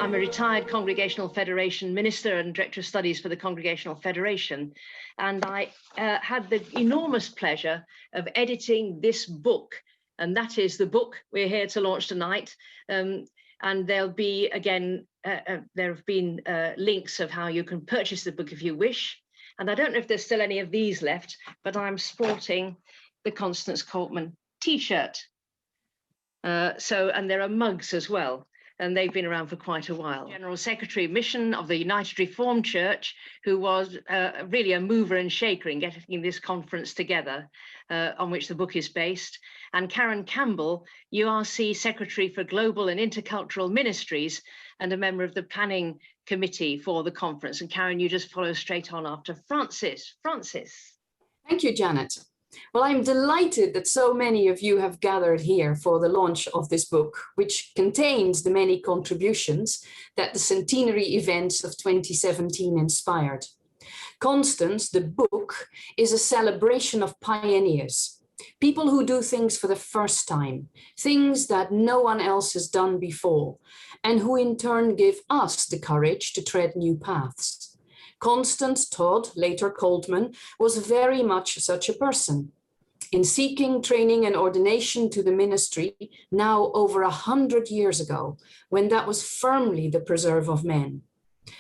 I'm a retired Congregational Federation minister and Director of Studies for the Congregational Federation. And I had the enormous pleasure of editing this book. And that is the book we're here to launch tonight. And there'll be, again, there have been links of how you can purchase the book if you wish. And I don't know if there's still any of these left, but I'm sporting the Constance Coltman t-shirt. And there are mugs as well, and they've been around for quite a while. General Secretary of Mission of the United Reformed Church, who was really a mover and shaker in getting this conference together, on which the book is based, and Karen Campbell, URC Secretary for Global and Intercultural Ministries, and a member of the planning committee for the conference. And Karen, you just follow straight on after Francis. Francis. Thank you, Janet. Well, I'm delighted that so many of you have gathered here for the launch of this book, which contains the many contributions that the centenary events of 2017 inspired. Constance, the book, is a celebration of pioneers, people who do things for the first time, things that no one else has done before, and who in turn give us the courage to tread new paths. Constance Todd, later Coltman, was very much such a person. In seeking training and ordination to the ministry now over 100 years ago, when that was firmly the preserve of men,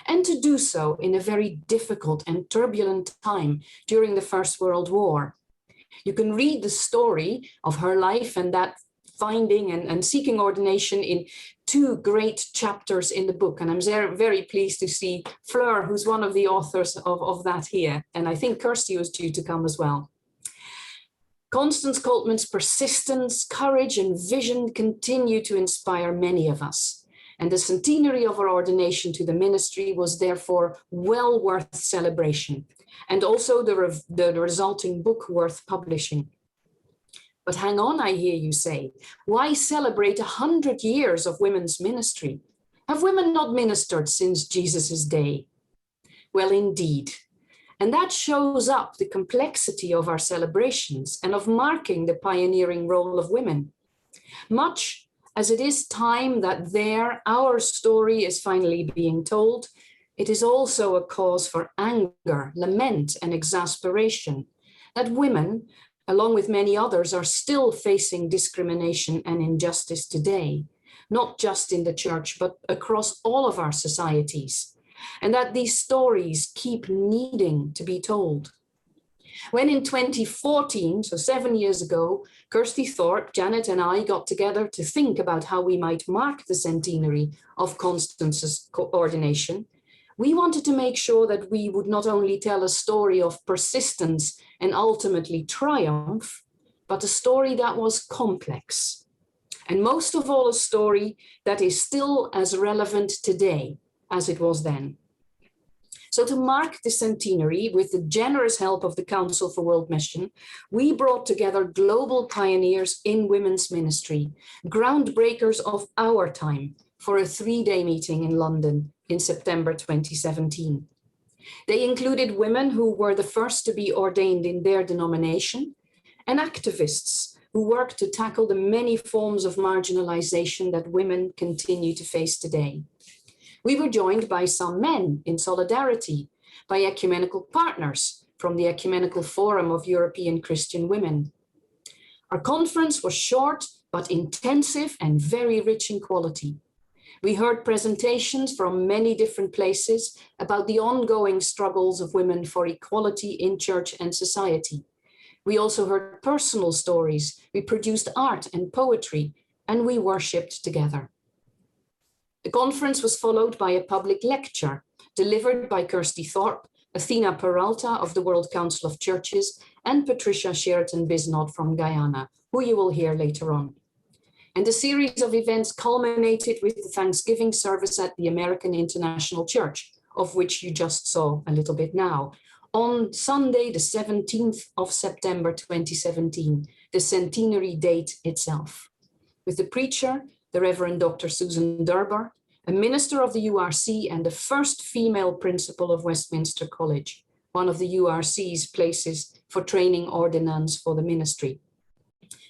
and to do so in a very difficult and turbulent time during the First World War. You can read the story of her life and that finding and seeking ordination in 2 great chapters in the book. And I'm very pleased to see Fleur, who's one of the authors of that here. And I think Kirsty was due to come as well. Constance Coltman's persistence, courage, and vision continue to inspire many of us. And the centenary of her ordination to the ministry was therefore well worth celebration, and also the resulting book worth publishing. But hang on, I hear you say, why celebrate 100 years of women's ministry? Have women not ministered since Jesus's day? Well, indeed. And that shows up the complexity of our celebrations and of marking the pioneering role of women. Much as it is time that our story is finally being told, it is also a cause for anger, lament, and exasperation that women, along with many others, are still facing discrimination and injustice today, not just in the church, but across all of our societies, and that these stories keep needing to be told. When in 2014, so 7 years ago, Kirsty Thorpe, Janet, and I got together to think about how we might mark the centenary of Constance's ordination, we wanted to make sure that we would not only tell a story of persistence and ultimately triumph, but a story that was complex. And most of all, a story that is still as relevant today as it was then. So to mark the centenary, with the generous help of the Council for World Mission, we brought together global pioneers in women's ministry, groundbreakers of our time, for a 3-day meeting in London in September 2017. They included women who were the first to be ordained in their denomination, and activists who worked to tackle the many forms of marginalization that women continue to face today. We were joined by some men in solidarity, by ecumenical partners from the Ecumenical Forum of European Christian Women. Our conference was short but intensive and very rich in quality. We heard presentations from many different places about the ongoing struggles of women for equality in church and society. We also heard personal stories, we produced art and poetry, and we worshipped together. The conference was followed by a public lecture delivered by Kirsty Thorpe, Athena Peralta of the World Council of Churches, and Patricia Sheraton-Bisnod from Guyana, who you will hear later on. And the series of events culminated with the Thanksgiving service at the American International Church, of which you just saw a little bit now, on Sunday, the 17th of September 2017, the centenary date itself, with the preacher, the Reverend Dr. Susan Derber, a minister of the URC and the first female principal of Westminster College, one of the URC's places for training ordinands for the ministry.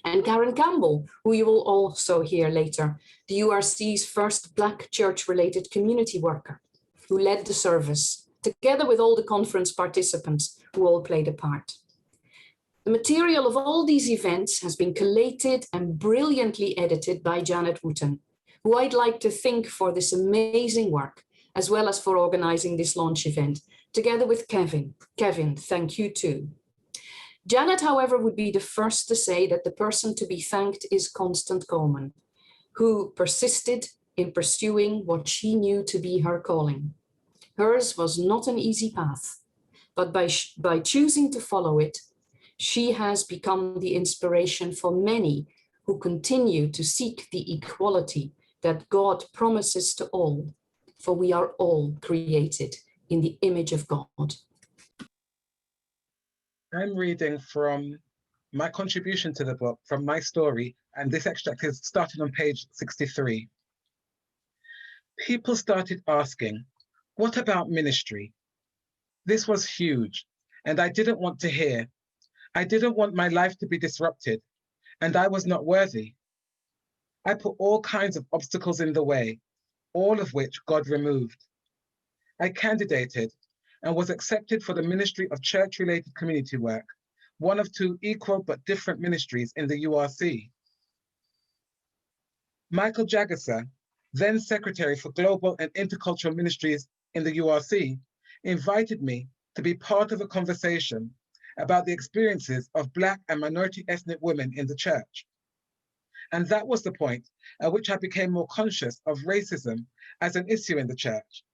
And Karen Campbell, who you will also hear later, the URC's first Black church-related community worker, who led the service, together with all the conference participants who all played a part. The material of all these events has been collated and brilliantly edited by Janet Wooten, who I'd like to thank for this amazing work, as well as for organizing this launch event, together with Kevin. Kevin, thank you too. Janet, however, would be the first to say that the person to be thanked is Constance Coltman, who persisted in pursuing what she knew to be her calling. Hers was not an easy path, but by choosing to follow it, she has become the inspiration for many who continue to seek the equality that God promises to all, for we are all created in the image of God. I'm reading from my contribution to the book, from my story, and this extract is started on page 63. People started asking, what about ministry? This was huge, and I didn't want to hear. I didn't want my life to be disrupted, and I was not worthy. I put all kinds of obstacles in the way, all of which God removed. I candidated and was accepted for the Ministry of Church-Related Community Work, one of two equal but different ministries in the URC. Michael Jagger, then Secretary for Global and Intercultural Ministries in the URC, invited me to be part of a conversation about the experiences of Black and minority ethnic women in the church. And that was the point at which I became more conscious of racism as an issue in the church.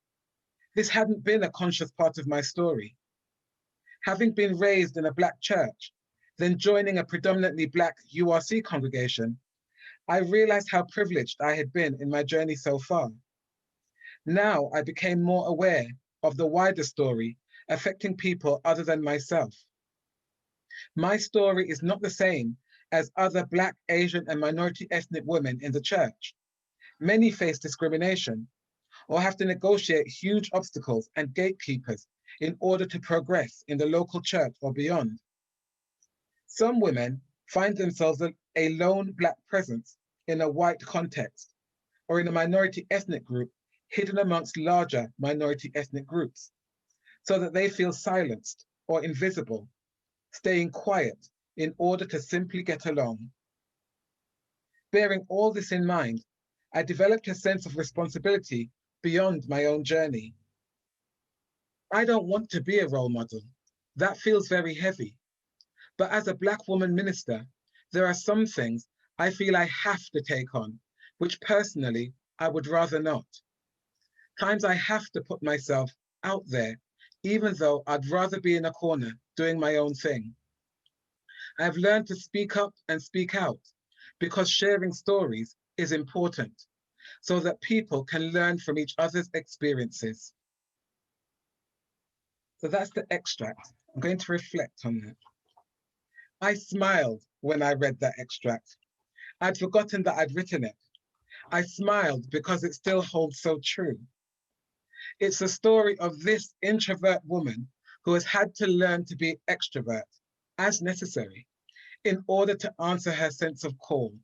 This hadn't been a conscious part of my story. Having been raised in a Black church, then joining a predominantly Black URC congregation, I realized how privileged I had been in my journey so far. Now I became more aware of the wider story affecting people other than myself. My story is not the same as other Black, Asian, and minority ethnic women in the church. Many face discrimination, or have to negotiate huge obstacles and gatekeepers in order to progress in the local church or beyond. Some women find themselves a lone Black presence in a white context, or in a minority ethnic group hidden amongst larger minority ethnic groups, so that they feel silenced or invisible, staying quiet in order to simply get along. Bearing all this in mind, I developed a sense of responsibility beyond my own journey. I don't want to be a role model. That feels very heavy. But as a Black woman minister, there are some things I feel I have to take on, which personally I would rather not. Times I have to put myself out there, even though I'd rather be in a corner doing my own thing. I've learned to speak up and speak out because sharing stories is important, so that people can learn from each other's experiences. So that's the extract. I'm going to reflect on that. I smiled when I read that extract. I'd forgotten that I'd written it. I smiled because it still holds so true. It's a story of this introvert woman who has had to learn to be extrovert as necessary in order to answer her sense of call.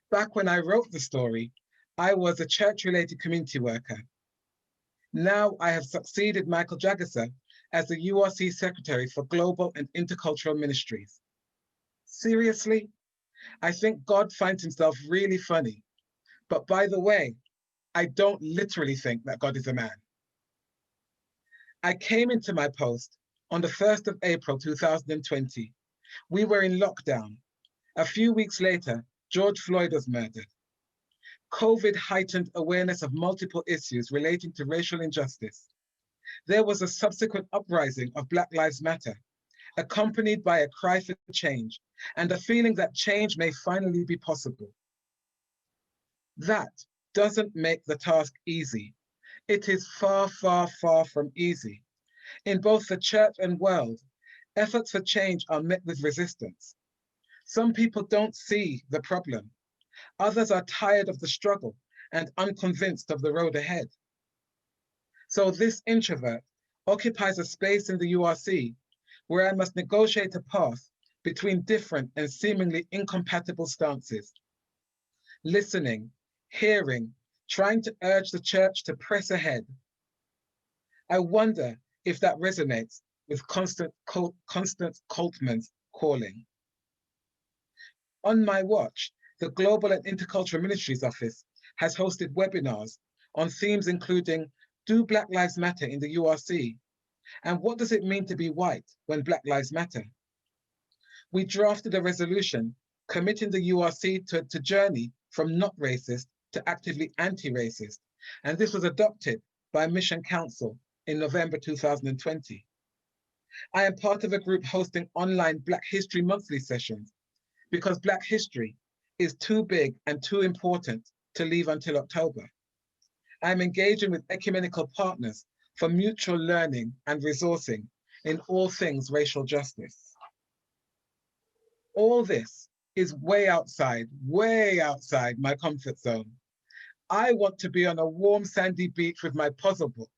Back when I wrote the story, I was a church-related community worker. Now I have succeeded Michael Jagger as the URC Secretary for Global and Intercultural Ministries. Seriously? I think God finds himself really funny. But by the way, I don't literally think that God is a man. I came into my post on the 1st of April 2020. We were in lockdown. A few weeks later, George Floyd was murdered. COVID heightened awareness of multiple issues relating to racial injustice. There was a subsequent uprising of Black Lives Matter, accompanied by a cry for change and a feeling that change may finally be possible. That doesn't make the task easy. It is far, far, far from easy. In both the church and world, efforts for change are met with resistance. Some people don't see the problem. Others are tired of the struggle and unconvinced of the road ahead. So this introvert occupies a space in the URC where I must negotiate a path between different and seemingly incompatible stances. Listening, hearing, trying to urge the church to press ahead. I wonder if that resonates with Constance Coltman's calling. On my watch, the Global and Intercultural Ministries Office has hosted webinars on themes including, do Black Lives Matter in the URC? And what does it mean to be white when Black Lives Matter? We drafted a resolution committing the URC to journey from not racist to actively anti-racist, and this was adopted by Mission Council in November 2020. I am part of a group hosting online Black History monthly sessions because Black history is too big and too important to leave until October. I am engaging with ecumenical partners for mutual learning and resourcing in all things racial justice. All this is way outside my comfort zone. I want to be on a warm sandy beach with my puzzle book.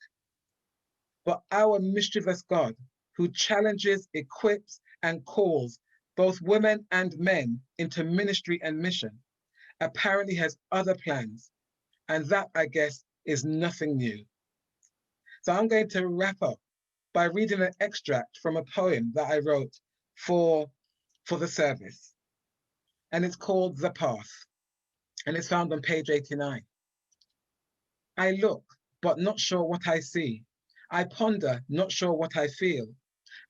But our mischievous God, who challenges, equips, and calls both women and men into ministry and mission, apparently has other plans. And that, I guess, is nothing new. So I'm going to wrap up by reading an extract from a poem that I wrote for the service. And it's called The Path, and it's found on page 89. I look, but not sure what I see. I ponder, not sure what I feel.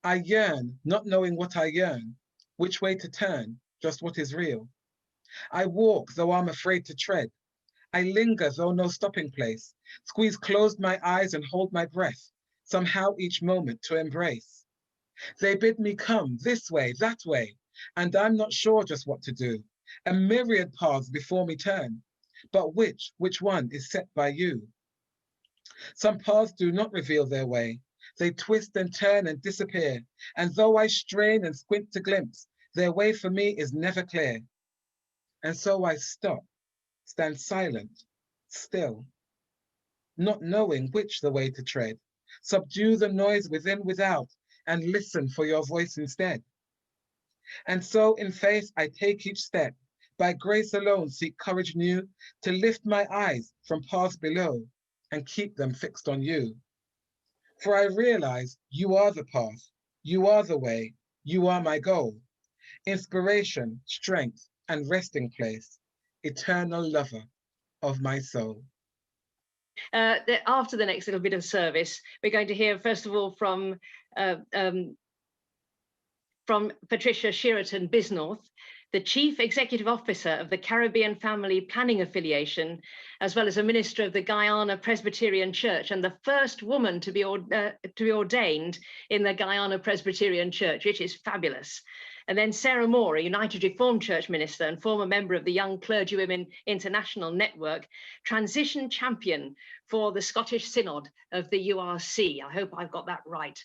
I yearn, not knowing what I yearn, which way to turn, just what is real. I walk, though I'm afraid to tread. I linger, though no stopping place, squeeze closed my eyes and hold my breath, somehow each moment to embrace. They bid me come this way, that way, and I'm not sure just what to do. A myriad paths before me turn, but which one is set by you? Some paths do not reveal their way. They twist and turn and disappear, and though I strain and squint to glimpse, their way for me is never clear. And so I stop, stand silent, still, not knowing which the way to tread, subdue the noise within, without, and listen for your voice instead. And so in faith I take each step, by grace alone seek courage new, to lift my eyes from paths below and keep them fixed on you. For I realize you are the path, you are the way, you are my goal, inspiration, strength, and resting place, eternal lover of my soul. After the next little bit of service, we're going to hear, first of all, from Patricia Sheraton Bisnorth, the Chief Executive Officer of the Caribbean Family Planning Affiliation, as well as a minister of the Guyana Presbyterian Church and the first woman to be ordained in the Guyana Presbyterian Church, which is fabulous. And then Sarah Moore, a United Reformed Church minister and former member of the Young Clergy Women International Network, transition champion for the Scottish Synod of the URC. I hope I've got that right.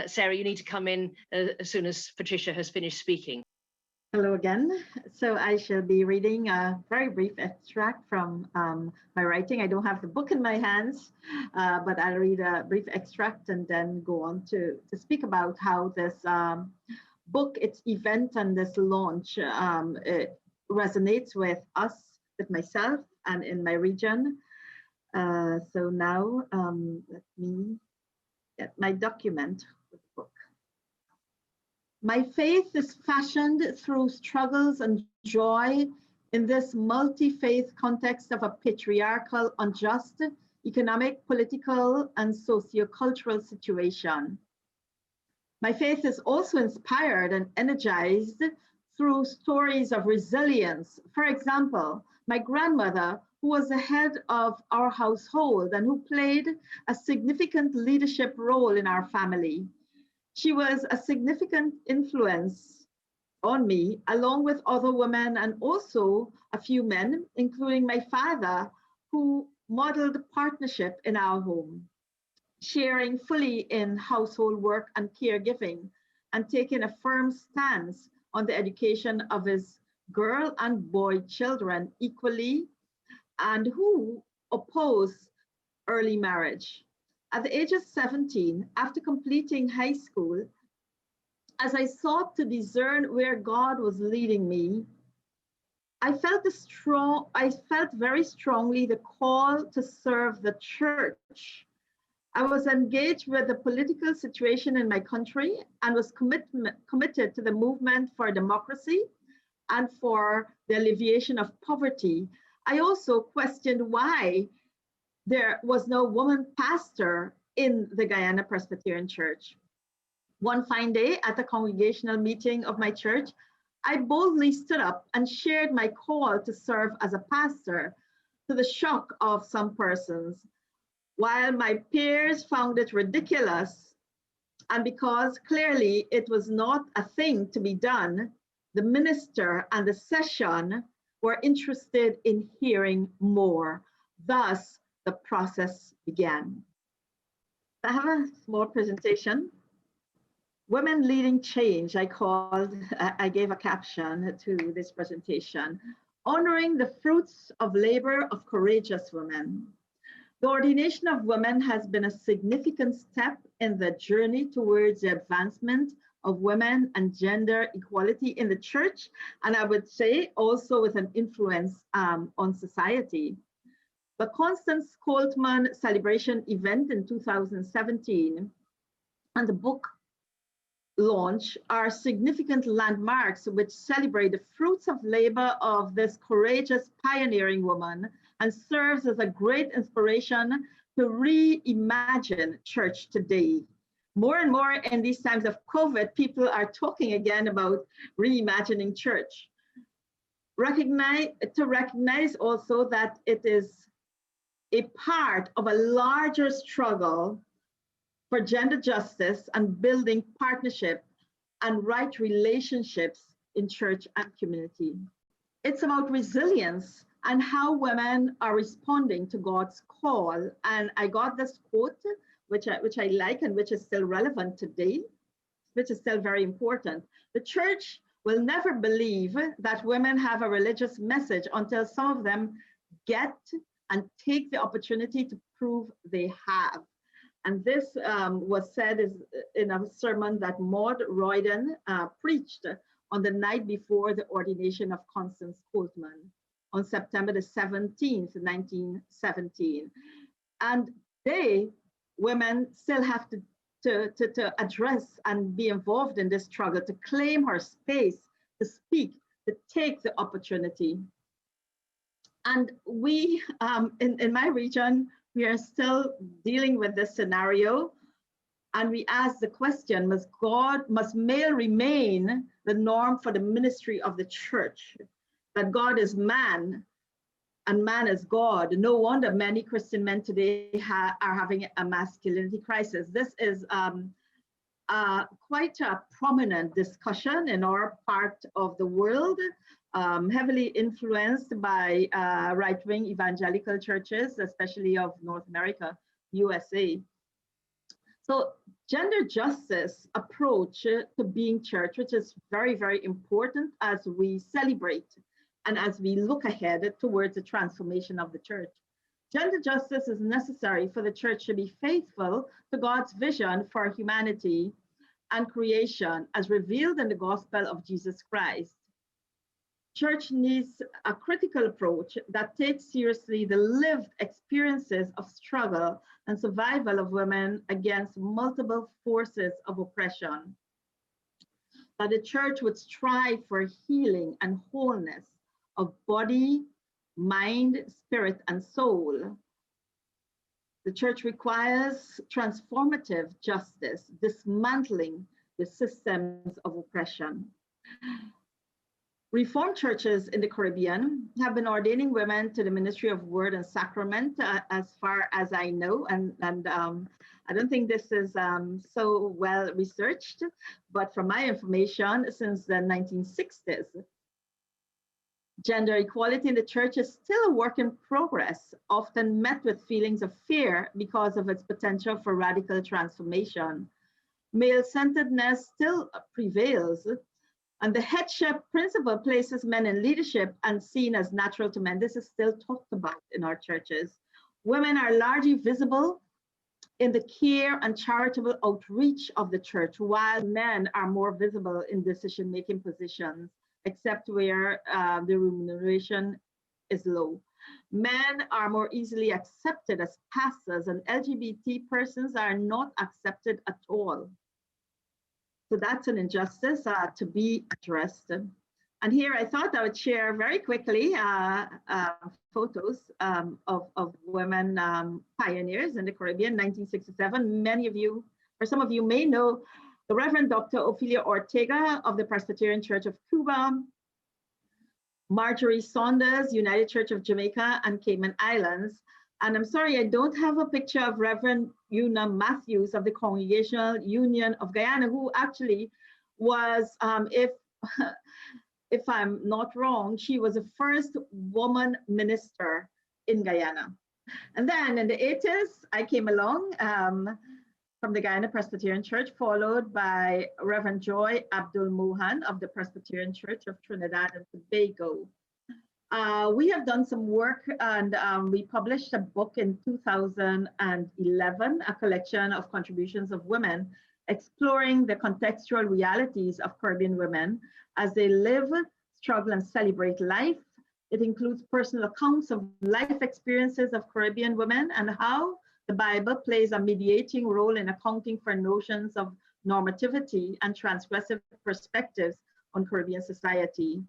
Sarah, you need to come in as soon as Patricia has finished speaking. Hello again. So I shall be reading a very brief extract from my writing. I don't have the book in my hands, but I'll read a brief extract and then go on to speak about how this book, its event and this launch it resonates with us, with myself and in my region. So now let me get my document with the book. My faith is fashioned through struggles and joy in this multi-faith context of a patriarchal, unjust economic, political, and socio-cultural situation. My faith is also inspired and energized through stories of resilience. For example, my grandmother, who was the head of our household and who played a significant leadership role in our family. She was a significant influence on me, along with other women and also a few men, including my father, who modeled partnership in our home, sharing fully in household work and caregiving, and taking a firm stance on the education of his girl and boy children equally, and who opposed early marriage. At the age of 17, after completing high school, as I sought to discern where God was leading me, I felt very strongly the call to serve the church. I was engaged with the political situation in my country and was committed to the movement for democracy and for the alleviation of poverty. I also questioned why there was no woman pastor in the Guyana Presbyterian Church. One fine day at the congregational meeting of my church, I boldly stood up and shared my call to serve as a pastor, to the shock of some persons. While my peers found it ridiculous, and because clearly it was not a thing to be done, the minister and the session were interested in hearing more. Thus, the process began. I have a small presentation. Women Leading Change, I gave a caption to this presentation, honoring the fruits of labor of courageous women. The ordination of women has been a significant step in the journey towards the advancement of women and gender equality in the church, and I would say also with an influence on society. The Constance Coltman celebration event in 2017 and the book launch are significant landmarks which celebrate the fruits of labor of this courageous pioneering woman and serves as a great inspiration to reimagine church today. More and more in these times of COVID, people are talking again about reimagining church. Recognize also that it is a part of a larger struggle for gender justice and building partnership and right relationships in church and community. It's about resilience and how women are responding to God's call. And I got this quote, which I like and which is still relevant today, which is still very important. The church will never believe that women have a religious message until some of them get and take the opportunity to prove they have. And this was said in a sermon that Maud Royden preached on the night before the ordination of Constance Coltman on September the 17th, 1917. And women still have to address and be involved in this struggle, to claim her space, to speak, to take the opportunity. And we, in my region, we are still dealing with this scenario. And we ask the question, must male remain the norm for the ministry of the church? That God is man and man is God. No wonder many Christian men today are having a masculinity crisis. This is quite a prominent discussion in our part of the world, heavily influenced by right-wing evangelical churches, especially of North America, USA. So gender justice approach to being church, which is very, very important as we celebrate and as we look ahead towards the transformation of the church. Gender justice is necessary for the church to be faithful to God's vision for humanity and creation as revealed in the gospel of Jesus Christ. Church needs a critical approach that takes seriously the lived experiences of struggle and survival of women against multiple forces of oppression. That the church would strive for healing and wholeness of body, mind, spirit, and soul. The church requires transformative justice, dismantling the systems of oppression. Reformed churches in the Caribbean have been ordaining women to the ministry of word and sacrament as far as I know, and I don't think this is so well researched, but from my information, since the 1960s, gender equality in the church is still a work in progress, often met with feelings of fear because of its potential for radical transformation. Male-centeredness still prevails, and the headship principle places men in leadership and seen as natural to men. This is still talked about in our churches. Women are largely visible in the care and charitable outreach of the church, while men are more visible in decision-making positions, except where the remuneration is low. Men are more easily accepted as pastors, and LGBT persons are not accepted at all. So that's an injustice to be addressed. And here I thought I would share very quickly photos of women pioneers in the Caribbean, 1967. Many of you, or some of you may know the Reverend Dr. Ophelia Ortega of the Presbyterian Church of Cuba, Marjorie Saunders, United Church of Jamaica and Cayman Islands. And I'm sorry, I don't have a picture of Reverend Una Matthews of the Congregational Union of Guyana, who actually was, if I'm not wrong, she was the first woman minister in Guyana. And then in the 80s, I came along from the Guyana Presbyterian Church, followed by Reverend Joy Abdul Mohan of the Presbyterian Church of Trinidad and Tobago. We have done some work, and we published a book in 2011, a collection of contributions of women, exploring the contextual realities of Caribbean women as they live, struggle, and celebrate life. It includes personal accounts of life experiences of Caribbean women and how the Bible plays a mediating role in accounting for notions of normativity and transgressive perspectives on Caribbean society.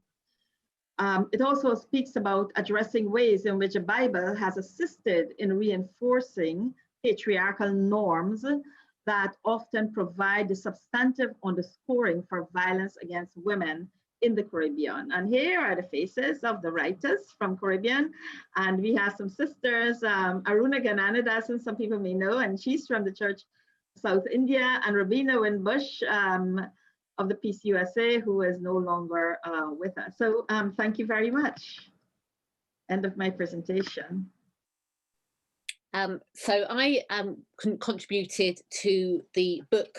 It also speaks about addressing ways in which the Bible has assisted in reinforcing patriarchal norms that often provide the substantive underscoring for violence against women in the Caribbean. And here are the faces of the writers from Caribbean. And we have some sisters, Aruna Gananadasan, some people may know, and she's from the Church South India, and Robina Winbush of the Peace USA, who is no longer with us. So thank you very much. End of my presentation. So I contributed to the book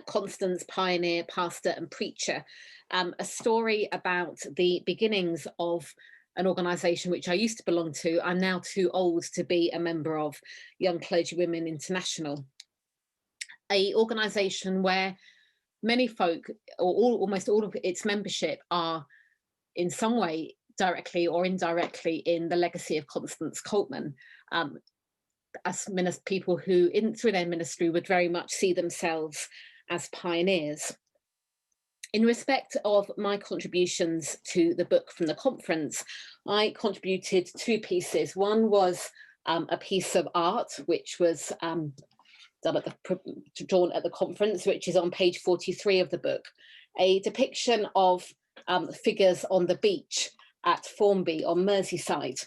Constance, Pioneer, Pastor and Preacher, a story about the beginnings of an organisation which I used to belong to. I'm now too old to be a member of, Young Clergy Women International, an organisation where many folk, or almost all of its membership, are in some way directly or indirectly in the legacy of Constance Coltman, as people who through their ministry would very much see themselves as pioneers. In respect of my contributions to the book from the conference, I contributed two pieces. One was a piece of art, which was drawn at the conference, which is on page 43 of the book, a depiction of figures on the beach at Formby on Merseyside.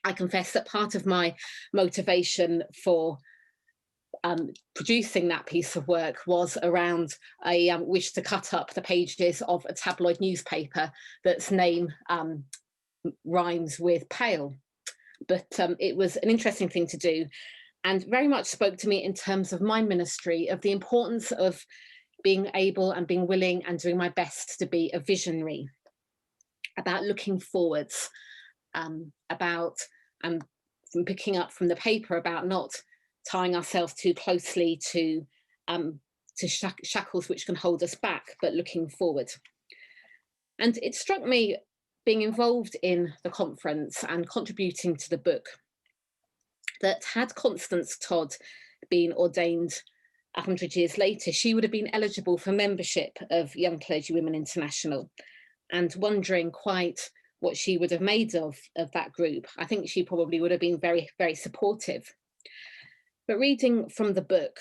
I confess that part of my motivation for producing that piece of work was around a wish to cut up the pages of a tabloid newspaper that's name rhymes with pale. But it was an interesting thing to do, and very much spoke to me in terms of my ministry, of the importance of being able and being willing and doing my best to be a visionary, about looking forwards, about from picking up from the paper about not tying ourselves too closely to shackles which can hold us back, but looking forward. And it struck me, being involved in the conference and contributing to the book, that had Constance Todd been ordained 100 years later, she would have been eligible for membership of Young Clergy Women International, and wondering quite what she would have made of that group. I think she probably would have been very, very supportive. But reading from the book,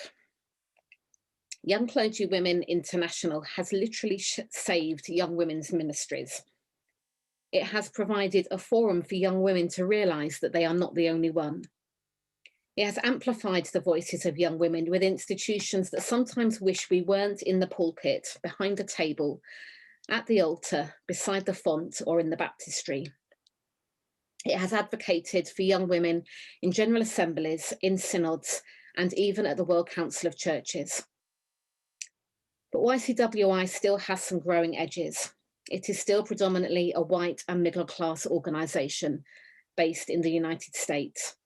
Young Clergy Women International has literally saved young women's ministries. It has provided a forum for young women to realise that they are not the only one. It has amplified the voices of young women with institutions that sometimes wish we weren't in the pulpit, behind the table, at the altar, beside the font, or in the baptistry. It has advocated for young women in general assemblies, in synods, and even at the World Council of Churches. But YCWI still has some growing edges. It is still predominantly a white and middle class organisation based in the United States.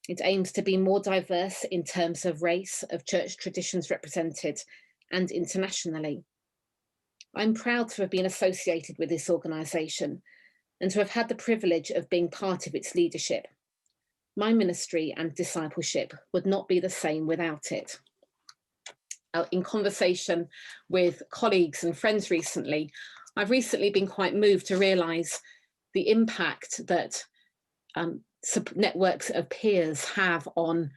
It aims to be more diverse in terms of race, of church traditions represented, and internationally. I'm proud to have been associated with this organisation and to have had the privilege of being part of its leadership. My ministry and discipleship would not be the same without it. In conversation with colleagues and friends recently, I've recently been quite moved to realise the impact that networks of peers have on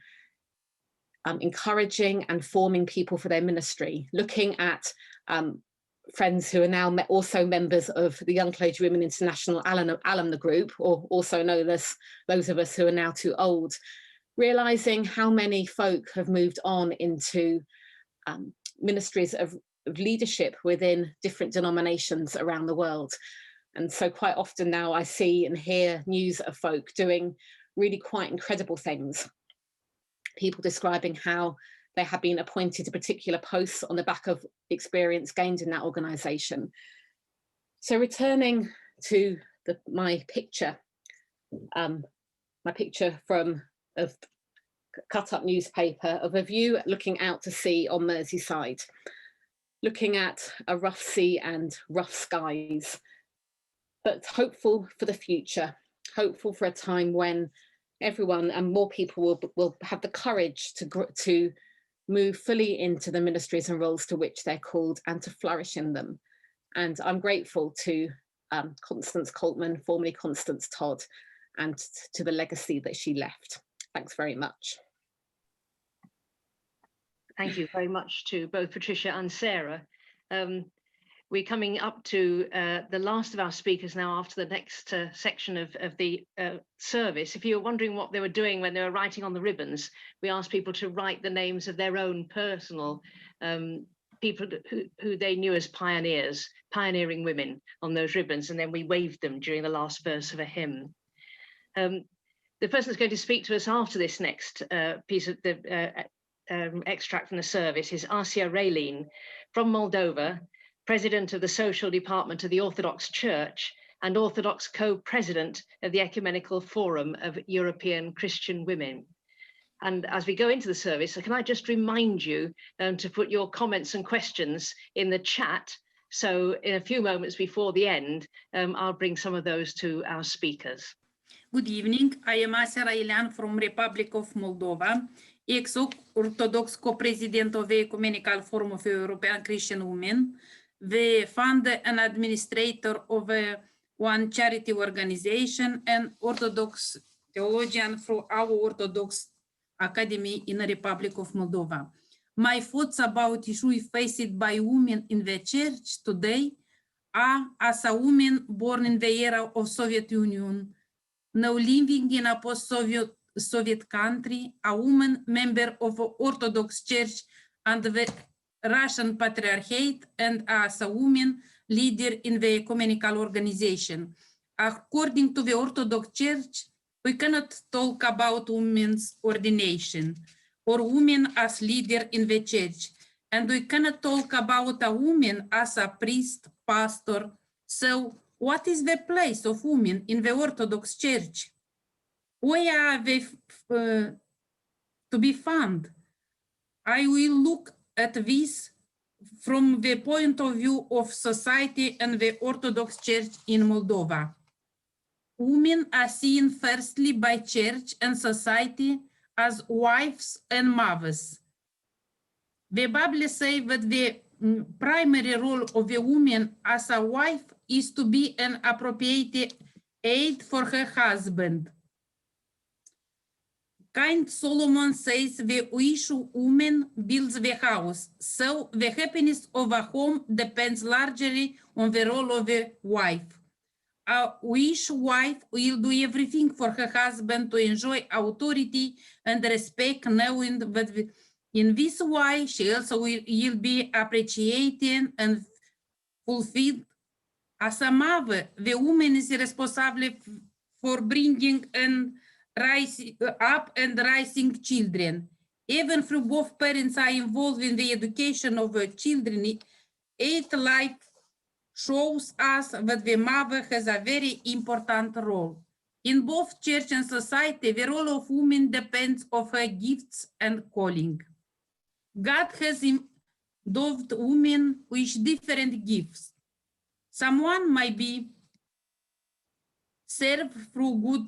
encouraging and forming people for their ministry, looking at friends who are now also members of the Young Clergy Women International alumni group, or also known as those of us who are now too old, realising how many folk have moved on into ministries of leadership within different denominations around the world. And so quite often now I see and hear news of folk doing really quite incredible things. People describing how they have been appointed to particular posts on the back of experience gained in that organisation. So returning to my picture from a cut up newspaper of a view looking out to sea on Merseyside, looking at a rough sea and rough skies, but hopeful for the future, hopeful for a time when everyone and more people will have the courage to move fully into the ministries and roles to which they're called and to flourish in them. And I'm grateful to Constance Coltman, formerly Constance Todd, and to the legacy that she left. Thanks very much. Thank you very much to both Patricia and Sarah. We're coming up to the last of our speakers now after the next section of the service. If you were wondering what they were doing when they were writing on the ribbons, we asked people to write the names of their own personal people who they knew as pioneers, pioneering women on those ribbons, and then we waved them during the last verse of a hymn. The person that's going to speak to us after this next piece of the extract from the service is Asera Ilanova from Moldova, President of the Social Department of the Orthodox Church and Orthodox Co-President of the Ecumenical Forum of European Christian Women. And as we go into the service, can I just remind you to put your comments and questions in the chat. So in a few moments before the end, I'll bring some of those to our speakers. Good evening. I am Asera Ilanova from Republic of Moldova, ex-Orthodox co-president of the Ecumenical Forum of European Christian Women, the founder and administrator of one charity organization, and Orthodox theologian for our Orthodox Academy in the Republic of Moldova. My thoughts about issues faced by women in the church today are, as a woman born in the era of Soviet Union, now living in a post-Soviet country, a woman member of Orthodox Church and the Russian Patriarchate, and as a woman leader in the ecumenical organization. According to the Orthodox Church, we cannot talk about women's ordination or women as leader in the church, and we cannot talk about a woman as a priest, pastor. So what is the place of women in the Orthodox Church? Where are they to be found? I will look at this from the point of view of society and the Orthodox Church in Moldova. Women are seen firstly by church and society as wives and mothers. The Bible says that the primary role of a woman as a wife is to be an appropriate aid for her husband. Kind Solomon says the wish woman builds the house, so the happiness of a home depends largely on the role of a wife. A wish wife will do everything for her husband to enjoy authority and respect, knowing that in this way she also will be appreciated and fulfilled. As a mother, the woman is responsible for bringing and rising up and raising children. Even if both parents are involved in the education of children, life shows us that the mother has a very important role. In both church and society, the role of women depends on her gifts and calling. God has endowed women with different gifts. Someone might be served through good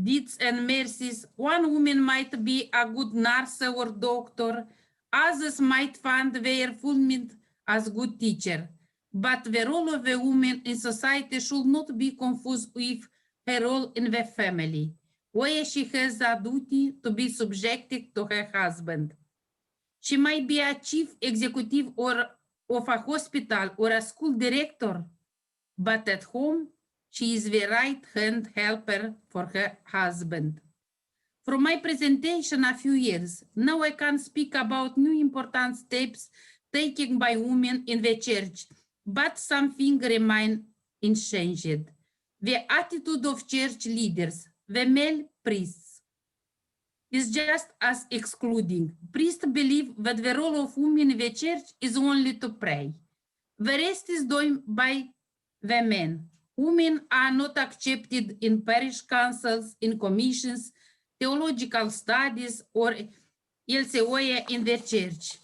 deeds and mercies. One woman might be a good nurse or doctor. Others might find their fulfillment as good teacher. But the role of a woman in society should not be confused with her role in the family, where she has a duty to be subjected to her husband. She might be a chief executive or of a hospital or a school director, but at home, she is the right-hand helper for her husband. From my presentation a few years, now I can speak about new important steps taken by women in the church, but something remains unchanged. The attitude of church leaders, the male priests, is just as excluding. Priests believe that the role of women in the church is only to pray. The rest is done by the men. Women are not accepted in parish councils, in commissions, theological studies, or elsewhere in the church.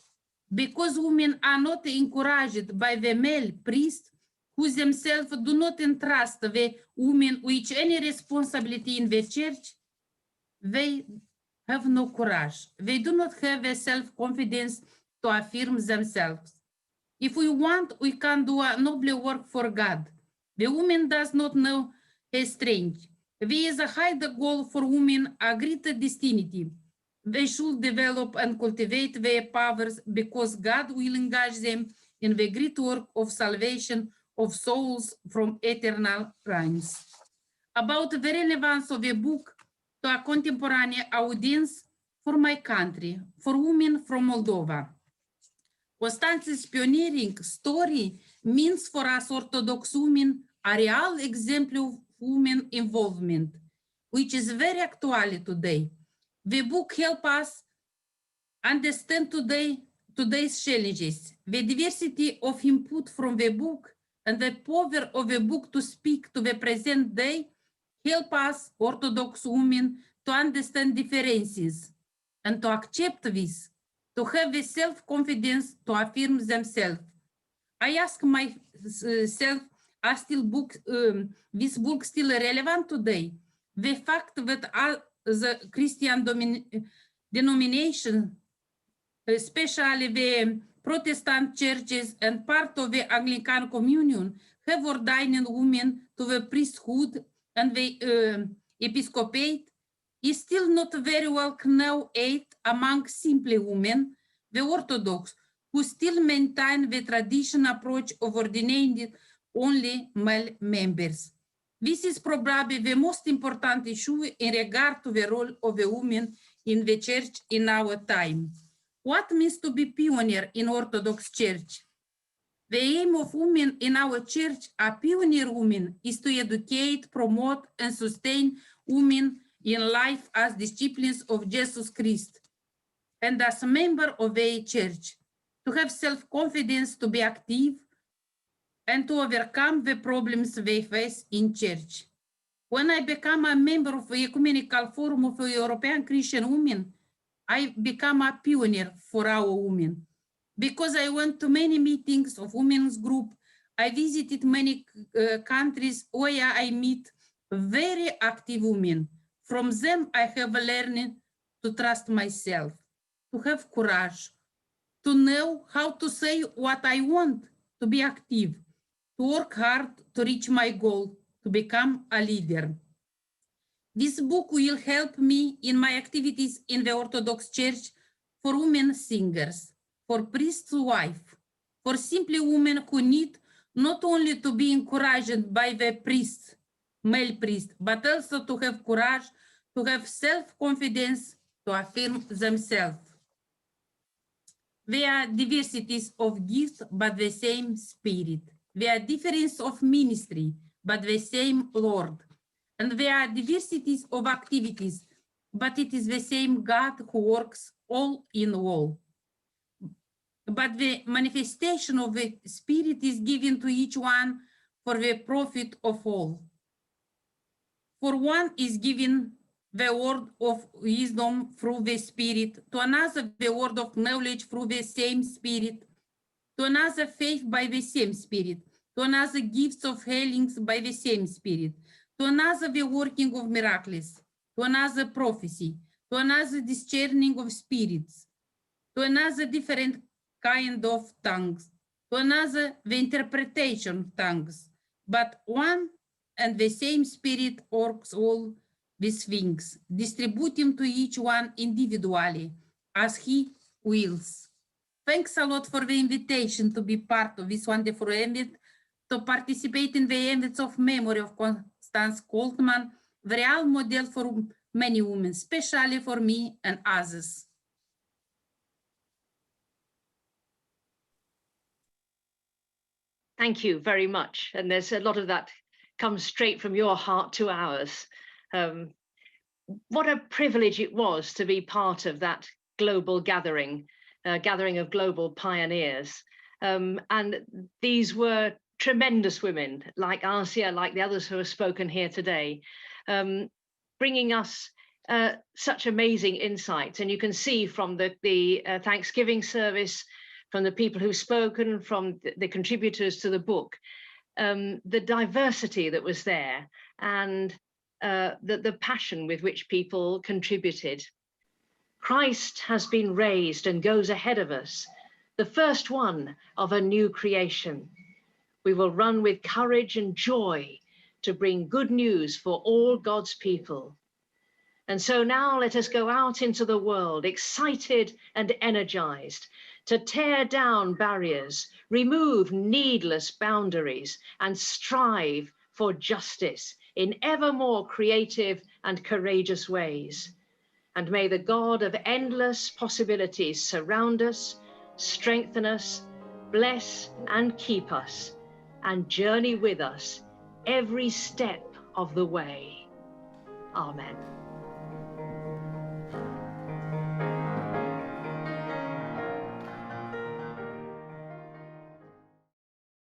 Because women are not encouraged by the male priests, who themselves do not entrust the women with any responsibility in the church, they have no courage. They do not have the self-confidence to affirm themselves. If we want, we can do a noble work for God. The woman does not know her strength. There is a higher goal for women, a greater destiny. They should develop and cultivate their powers because God will engage them in the great work of salvation of souls from eternal crimes. About the relevance of a book to a contemporary audience for my country, for women from Moldova. Constance's pioneering story means for us Orthodox women a real example of women involvement, which is very actual today. The book helps us understand today's challenges. The diversity of input from the book and the power of the book to speak to the present day help us Orthodox women to understand differences and to accept this, to have the self-confidence to affirm themselves. I ask myself, are this book still relevant today? The fact that all the Christian denominations, especially the Protestant churches and part of the Anglican Communion, have ordained women to the priesthood and the episcopate, is still not very well known among simply women, the Orthodox, who still maintain the traditional approach of ordaining only male members. This is probably the most important issue in regard to the role of a woman in the church in our time. What means to be pioneer in Orthodox Church? The aim of women in our church, a pioneer woman, is to educate, promote, and sustain women in life as disciples of Jesus Christ and as a member of a church, to have self-confidence, to be active, and to overcome the problems they face in church. When I became a member of the Ecumenical Forum of European Christian Women, I became a pioneer for our women. Because I went to many meetings of women's group, I visited many countries where I meet very active women. From them, I have learned to trust myself, to have courage, to know how to say what I want, to be active, to work hard to reach my goal, to become a leader. This book will help me in my activities in the Orthodox Church for women singers, for priest's wife, for simply women who need not only to be encouraged by the priest, male priest, but also to have courage, to have self-confidence, to affirm themselves. There are diversities of gifts, but the same Spirit. There are differences of ministry, but the same Lord. And there are diversities of activities, but it is the same God who works all in all. But the manifestation of the Spirit is given to each one for the profit of all. For one is given the word of wisdom through the Spirit, to another the word of knowledge through the same Spirit, to another faith by the same Spirit, to another gifts of healings by the same Spirit, to another the working of miracles, to another prophecy, to another discerning of spirits, to another different kind of tongues, to another the interpretation of tongues. But one and the same Spirit works all these things, distributing to each one individually as he wills. Thanks a lot for the invitation to be part of this wonderful event, to participate in the events of memory of Constance Coltman, the real model for many women, especially for me and others. Thank you very much. And there's a lot of that comes straight from your heart to ours. What a privilege it was to be part of that global gathering of global pioneers. And these were tremendous women like Asera, like the others who have spoken here today, bringing us such amazing insights. And you can see from the Thanksgiving service, from the people who've spoken, from the contributors to the book, the diversity that was there, and the passion with which people contributed. Christ has been raised and goes ahead of us, the first one of a new creation. We will run with courage and joy to bring good news for all God's people. And so now let us go out into the world, excited and energized, to tear down barriers, remove needless boundaries, and strive for justice in ever more creative and courageous ways. And may the God of endless possibilities surround us, strengthen us, bless and keep us, and journey with us every step of the way. Amen.